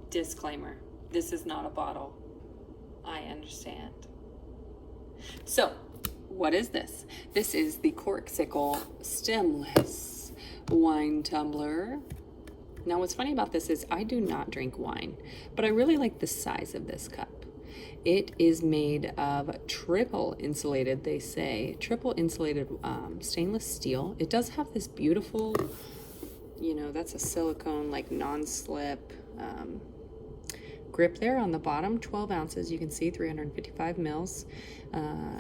Disclaimer, this is not a bottle. I understand. So, what is this? This is the Corkcicle Stemless Wine Tumbler. Now, what's funny about this is I do not drink wine, but I really like the size of this cup. It is made of triple insulated, they say, triple insulated stainless steel. It does have this beautiful, you know, that's a silicone, like non-slip grip there on the bottom. 12 ounces, you can see 355 mils,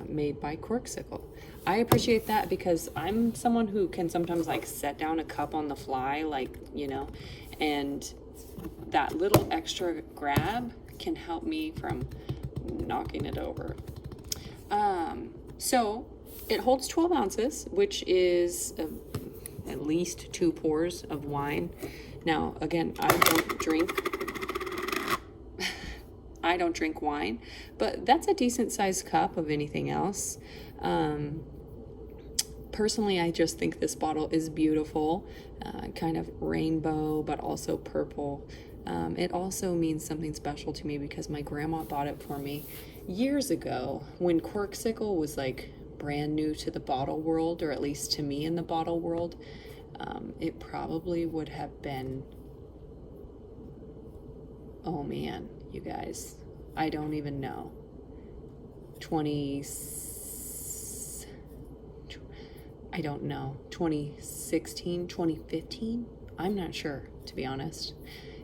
made by Corkcicle. I appreciate that because I'm someone who can sometimes like set down a cup on the fly, like, you know, and that little extra grab can help me from knocking it over. So it holds 12 ounces, which is at least 2 pours of wine. Now, again, I don't drink wine, but that's a decent sized cup of anything else. Personally, I just think this bottle is beautiful, kind of rainbow, but also purple. It also means something special to me because my grandma bought it for me years ago when Corkcicle was like brand new to the bottle world, or at least to me in the bottle world. It probably would have been, oh man, you guys, I don't even know, 2016, 2015? I'm not sure, to be honest.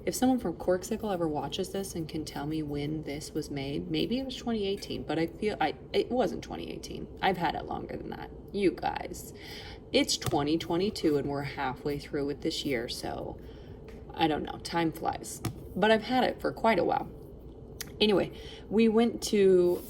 If someone from Corkcicle ever watches this and can tell me when this was made, maybe it was 2018, but I feel it wasn't 2018. I've had it longer than that. You guys, it's 2022 and we're halfway through with this year, so I don't know, time flies. But I've had it for quite a while. Anyway, we went to,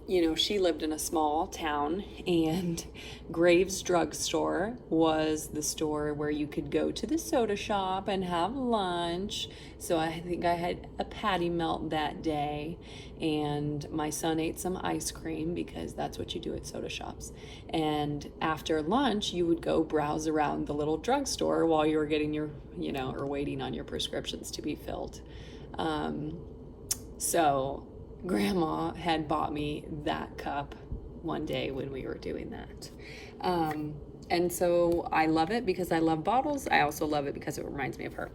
you know, she lived in a small town, and Graves Drugstore was the store where you could go to the soda shop and have lunch. So I think I had a patty melt that day, and my son ate some ice cream because that's what you do at soda shops. And after lunch, you would go browse around the little drugstore while you were getting your, you know, or waiting on your prescriptions to be filled. So Grandma had bought me that cup one day when we were doing that. And so I love it because I love bottles. I also love it because it reminds me of her.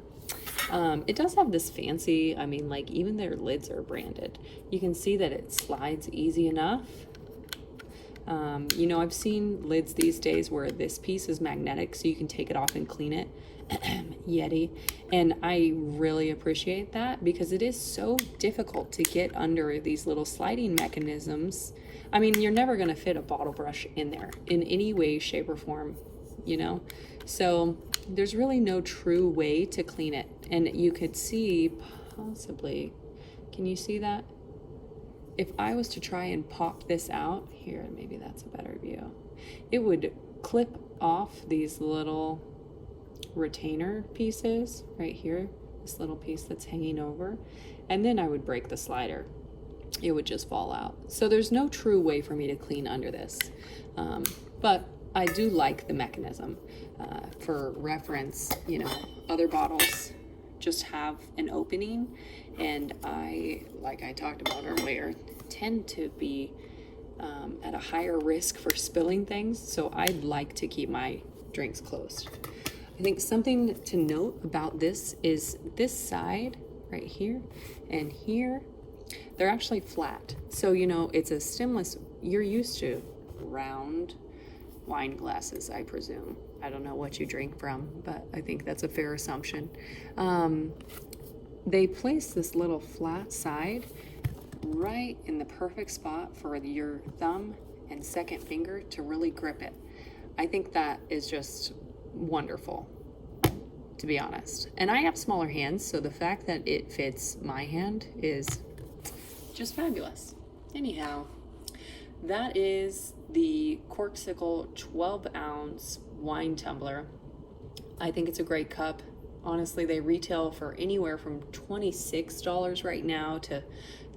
It does have this fancy, I mean, like even their lids are branded. You can see that it slides easy enough. You know, I've seen lids these days where this piece is magnetic so you can take it off and clean it. Yeti. And I really appreciate that because it is so difficult to get under these little sliding mechanisms. I mean, you're never going to fit a bottle brush in there in any way, shape, or form, you know? So there's really no true way to clean it. And you could see possibly, can you see that? If I was to try and pop this out, here, maybe that's a better view, it would clip off these little retainer pieces right here, this little piece that's hanging over, and then I would break the slider. It would just fall out. So there's no true way for me to clean under this, but I do like the mechanism. For reference, you know, other bottles just have an opening, and I, like I talked about earlier, tend to be at a higher risk for spilling things, so I'd like to keep my drinks closed. I think something to note about this is this side right here and here, they're actually flat. So, you know, it's a stemless, you're used to round wine glasses, I presume. I don't know what you drink from, but I think that's a fair assumption. They place this little flat side right in the perfect spot for your thumb and second finger to really grip it. I think that is just wonderful, to be honest. And I have smaller hands, so the fact that it fits my hand is just fabulous. Anyhow, that is the Corkcicle 12-ounce wine tumbler. I think it's a great cup. Honestly, they retail for anywhere from $26 right now to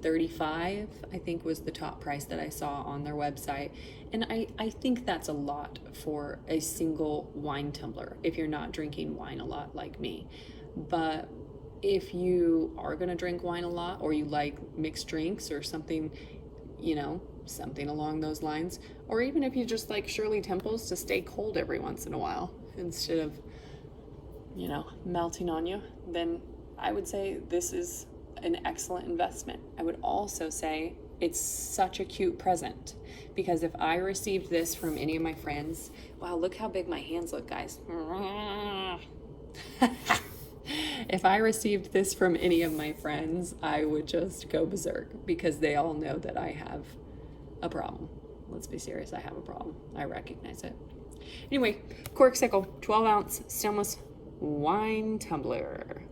$35, I think was the top price that I saw on their website. And I think that's a lot for a single wine tumbler if you're not drinking wine a lot like me. But if you are going to drink wine a lot, or you like mixed drinks or something, something along those lines, or even if you just like Shirley Temples to stay cold every once in a while instead of, melting on you, then I would say this is an excellent investment. I would also say it's such a cute present, because if I received this from any of my friends, wow, look how big my hands look, guys. If I received this from any of my friends, I would just go berserk, because they all know that I have a problem. Let's be serious, I have a problem. I recognize it. Anyway, Corkcicle 12-ounce stemless wine tumbler.